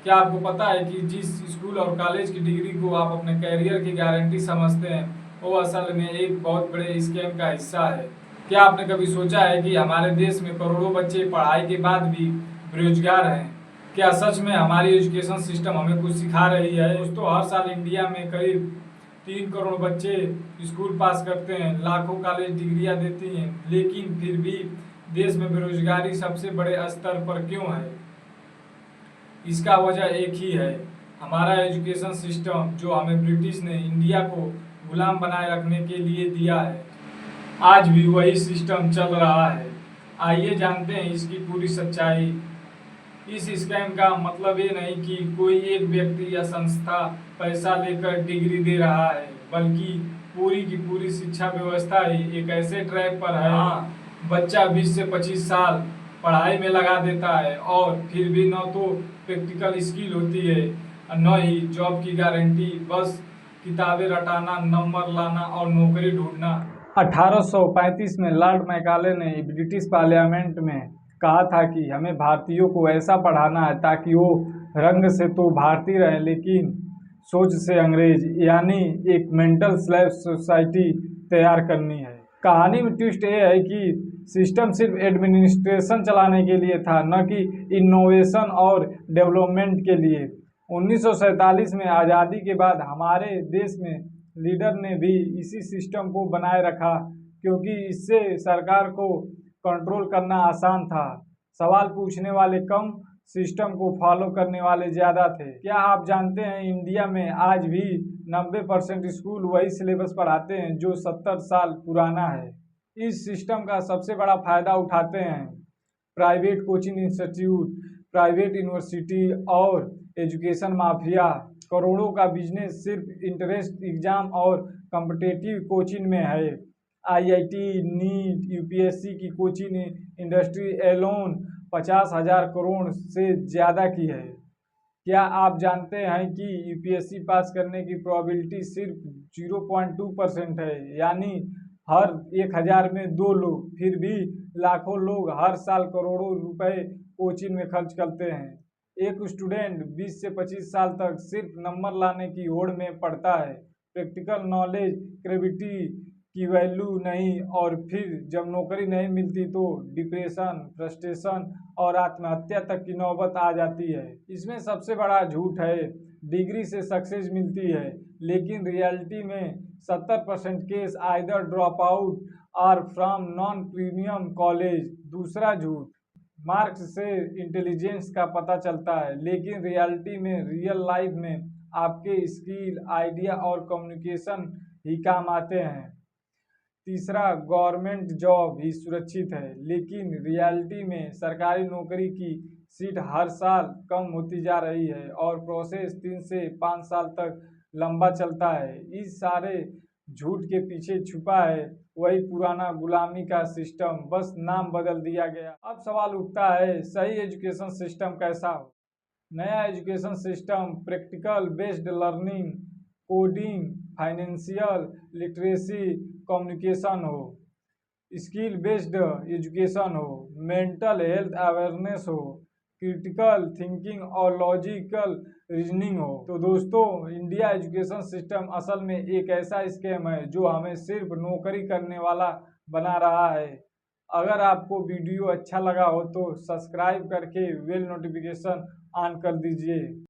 क्या आपको पता है कि जिस स्कूल और कॉलेज की डिग्री को आप अपने करियर की गारंटी समझते हैं, वो असल में एक बहुत बड़े स्कैम का हिस्सा है। क्या आपने कभी सोचा है कि हमारे देश में करोड़ों बच्चे पढ़ाई के बाद भी बेरोजगार हैं? क्या सच में हमारी एजुकेशन सिस्टम हमें कुछ सिखा रही है? दोस्तों, हर साल इंडिया में करीब 3 करोड़ बच्चे स्कूल पास करते हैं, लाखों कॉलेज डिग्रियां देती हैं, लेकिन फिर भी देश में बेरोजगारी सबसे बड़े स्तर पर क्यों है? इसका वजह एक ही है, हमारा एजुकेशन सिस्टम, जो हमें ब्रिटिश ने इंडिया को गुलाम बनाए रखने के लिए दिया है। आज भी वही सिस्टम चल रहा है। आइए जानते हैं इसकी पूरी सच्चाई। इस स्कैम का मतलब ये नहीं कि कोई एक व्यक्ति या संस्था पैसा लेकर डिग्री दे रहा है, बल्कि पूरी की पूरी शिक्षा व्यवस्था ही एक ऐसे ट्रैक पर है। बच्चा 20 से 25 साल पढ़ाई में लगा देता है और फिर भी न तो प्रैक्टिकल स्किल होती है और न ही जॉब की गारंटी, बस किताबें रटाना, नंबर लाना और नौकरी ढूंढना। 1835 में लॉर्ड मैकाले ने ब्रिटिश पार्लियामेंट में कहा था कि हमें भारतीयों को ऐसा पढ़ाना है ताकि वो रंग से तो भारतीय रहें लेकिन सोच से अंग्रेज, यानी एक मेंटल स्लेव सोसाइटी तैयार करनी है। कहानी में ट्विस्ट ये है कि सिस्टम सिर्फ एडमिनिस्ट्रेशन चलाने के लिए था, न कि इनोवेशन और डेवलपमेंट के लिए। 1947 में आज़ादी के बाद हमारे देश में लीडर ने भी इसी सिस्टम को बनाए रखा, क्योंकि इससे सरकार को कंट्रोल करना आसान था। सवाल पूछने वाले कम, सिस्टम को फॉलो करने वाले ज़्यादा थे। क्या आप जानते हैं इंडिया में आज भी 90% स्कूल वही सिलेबस पढ़ाते हैं जो 70 साल पुराना है। इस सिस्टम का सबसे बड़ा फायदा उठाते हैं private coaching institute, private university और एजुकेशन माफिया। करोड़ों का बिजनेस सिर्फ इंटरेंस एग्जाम और कॉम्पिटिटिव कोचिंग में है। आईआईटी, नीट, यूपीएससी की कोचिंग इंडस्ट्री एलोन 50,000 करोड़ से ज़्यादा की है। क्या आप जानते हैं कि यूपीएससी पास करने की प्रोबेबिलिटी सिर्फ 0.2% है, यानी हर 1,000 में 2 लोग। फिर भी लाखों लोग हर साल करोड़ों रुपए कोचिंग में खर्च करते हैं। एक स्टूडेंट 20 से 25 साल तक सिर्फ नंबर लाने की होड़ में पढ़ता है, प्रैक्टिकल नॉलेज, क्रेडिबिलिटी की वैल्यू नहीं, और फिर जब नौकरी नहीं मिलती तो डिप्रेशन, फ्रस्ट्रेशन और आत्महत्या तक की नौबत आ जाती है। इसमें सबसे बड़ा झूठ है डिग्री से सक्सेस मिलती है, लेकिन रियलिटी में 70% केस आइदर ड्रॉप आउट और फ्रॉम नॉन प्रीमियम कॉलेज। दूसरा झूठ, मार्क्स से इंटेलिजेंस का पता चलता है, लेकिन रियलिटी में, रियल लाइफ में आपके स्किल, आइडिया और कम्युनिकेशन ही काम आते हैं। तीसरा, गवर्नमेंट जॉब ही सुरक्षित है, लेकिन रियलिटी में सरकारी नौकरी की सीट हर साल कम होती जा रही है और प्रोसेस 3 से 5 साल तक लंबा चलता है। इस सारे झूठ के पीछे छुपा है वही पुराना गुलामी का सिस्टम, बस नाम बदल दिया गया। अब सवाल उठता है, सही एजुकेशन सिस्टम कैसा हो? नया education system practical based learning, coding, financial literacy, communication हो, स्किल बेस्ड एजुकेशन हो, मेंटल हेल्थ अवेयरनेस हो, क्रिटिकल थिंकिंग और लॉजिकल रीजनिंग हो। तो दोस्तों, इंडिया एजुकेशन सिस्टम असल में एक ऐसा स्कैम है जो हमें सिर्फ नौकरी करने वाला बना रहा है। अगर आपको वीडियो अच्छा लगा हो तो सब्सक्राइब करके बेल नोटिफिकेशन ऑन कर दीजिए।